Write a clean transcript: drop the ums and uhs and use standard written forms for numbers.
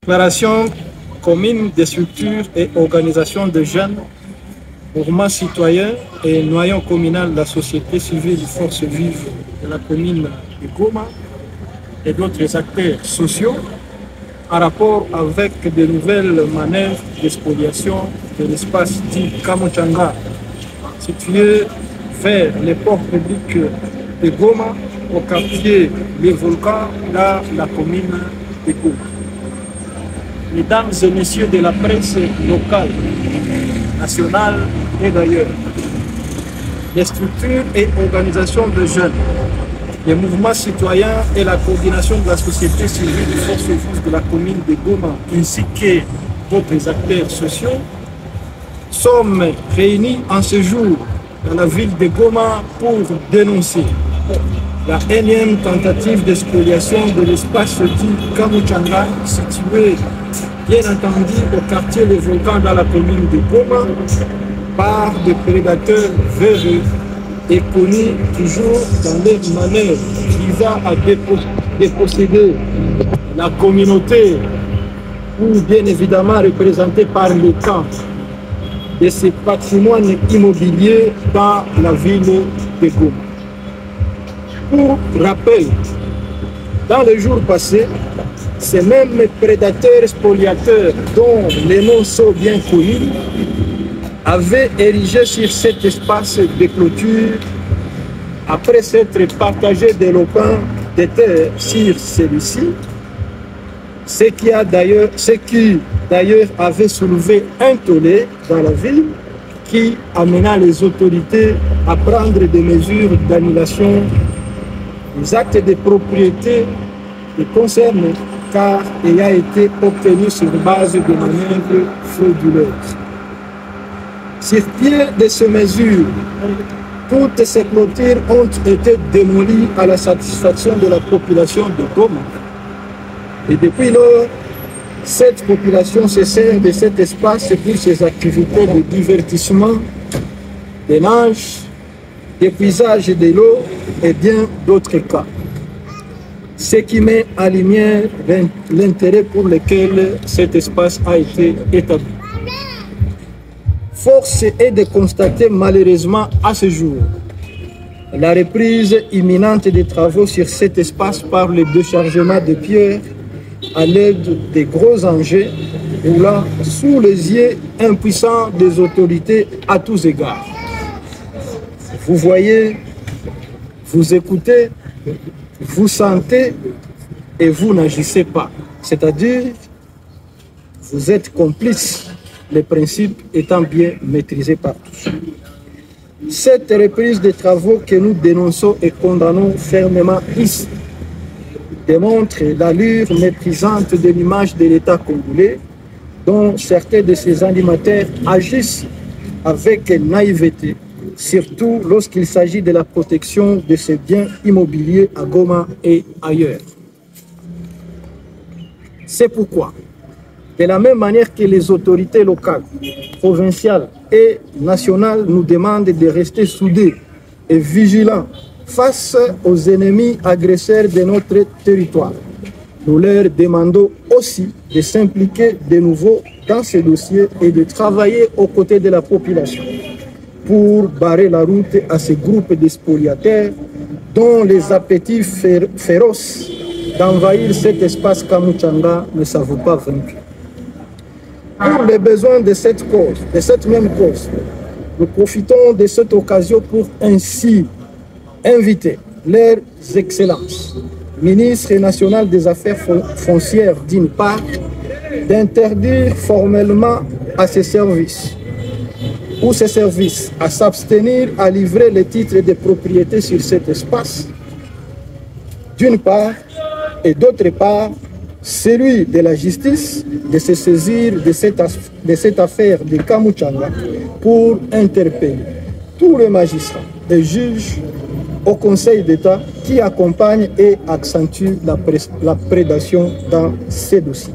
Déclaration commune des structures et organisations de jeunes, mouvements citoyens et noyau communal de la société civile et forces vives de la commune de Goma et d'autres acteurs sociaux en rapport avec de nouvelles manœuvres de spoliation de l'espace dit Kamuchanga, situé vers les ports publics de Goma, au quartier Les Volcans, dans la commune de Goma. Mesdames et messieurs de la presse locale, nationale et d'ailleurs, les structures et organisations de jeunes, les mouvements citoyens et la coordination de la société civile et forces vives de la commune de Goma, ainsi que d'autres acteurs sociaux, sommes réunis en ce jour dans la ville de Goma pour dénoncer la énième tentative de spoliation de l'espace dit Kamuchanga, situé bien entendu au quartier Les Volcans dans la commune de Goma, par des prédateurs véreux et connus toujours dans leur manœuvre visant à déposséder la communauté ou bien évidemment représentée par l'État de ses patrimoines immobiliers dans la ville de Goma. Pour rappel, dans les jours passés, ces mêmes prédateurs spoliateurs dont les noms sont bien connus avaient érigé sur cet espace de clôture après s'être partagé des lopins de terre sur celui-ci, ce qui d'ailleurs avait soulevé un tollé dans la ville qui amena les autorités à prendre des mesures d'annulation des actes de propriété concernés, car il a été obtenu sur base de manœuvres frauduleuses. Sur pied de ces mesures, toutes ces clôtures ont été démolies à la satisfaction de la population de Goma. Et depuis lors, cette population se sert de cet espace pour ses activités de divertissement, de nage, d'épuisage de l'eau et bien d'autres cas. Ce qui met en lumière l'intérêt pour lequel cet espace a été établi. Force est de constater malheureusement à ce jour la reprise imminente des travaux sur cet espace par le déchargement de pierres à l'aide des gros engins roulant sous les yeux impuissants des autorités à tous égards. Vous voyez, vous écoutez, vous sentez et vous n'agissez pas. C'est-à-dire, vous êtes complices, les principes étant bien maîtrisés par tous. Cette reprise des travaux que nous dénonçons et condamnons fermement ici démontre l'allure méprisante de l'image de l'État congolais, dont certains de ses animateurs agissent avec naïveté, surtout lorsqu'il s'agit de la protection de ses biens immobiliers à Goma et ailleurs. C'est pourquoi, de la même manière que les autorités locales, provinciales et nationales nous demandent de rester soudés et vigilants face aux ennemis agresseurs de notre territoire, nous leur demandons aussi de s'impliquer de nouveau dans ces dossiers et de travailler aux côtés de la population pour barrer la route à ces groupes de spoliateurs dont les appétits féroces d'envahir cet espace Kamuchanga ne savent pas vaincre. Pour les besoins de cette cause, de cette même cause, nous profitons de cette occasion pour ainsi inviter leurs excellences, ministre national des Affaires foncières d'une part, d'interdire formellement à ces services à s'abstenir à livrer les titres de propriété sur cet espace, d'une part, et d'autre part, celui de la justice de se saisir de cette affaire de Kamuchanga pour interpeller tous les magistrats et juges au Conseil d'État qui accompagnent et accentuent la prédation dans ces dossiers.